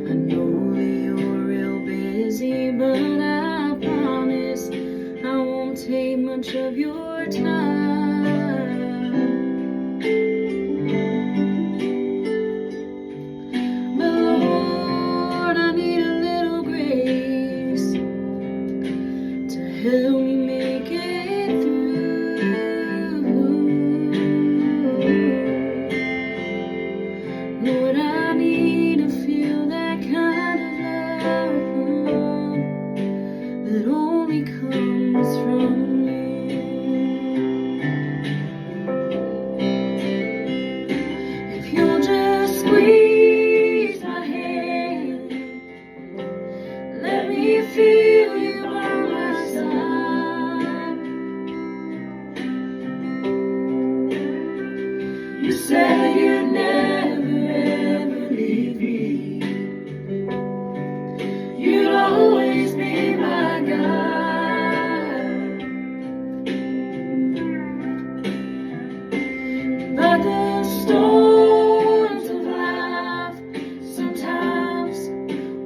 I know that you're real busy, but I promise I won't take much of your time. But Lord, I need a little grace to help me make it through. Lord, I need to feel that kind of love that only comes from you. If you'll just squeeze my hand, let me feel you by my side. You said you'd never ever leave me. You'd always be my guide. But the storms of life sometimes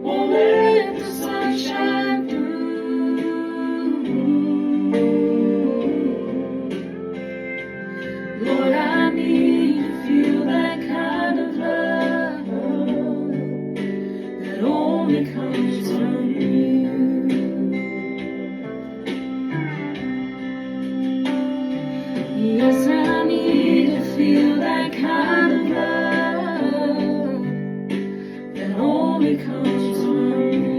won't let the sun shine through. Lord, I need to feel that kind of love that only comes from you. Yes, I need to feel that kind of love that only comes from you.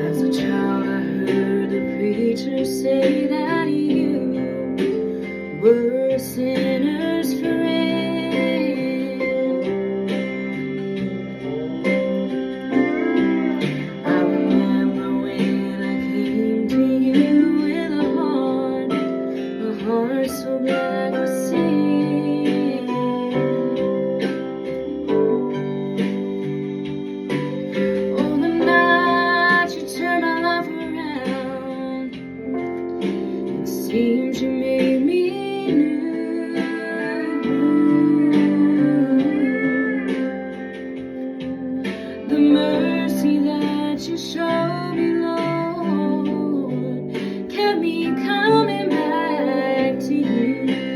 As a child, I heard the preacher say that you were a sinner's friend. I remember when I came to you with a heart so black with sin. Oh, the night you turned my life around, it seems you made me new. The mercy that you showed me, Lord, kept me coming back to you.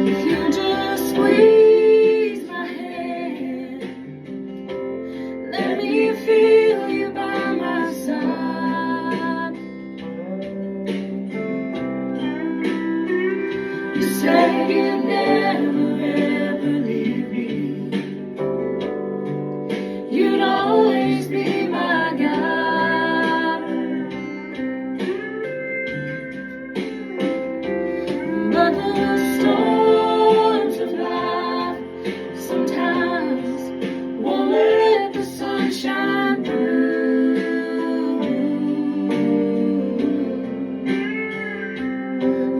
If you just squeeze my hand, let me feel you by my side. You said you'd never ever leave me. You'd always be my guide. But the storms of life sometimes won't let the sun shine through.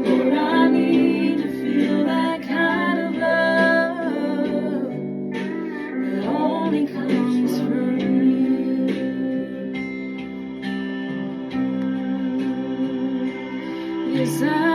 Lord, I need to feel that kind of love that only comes from you. Yes, I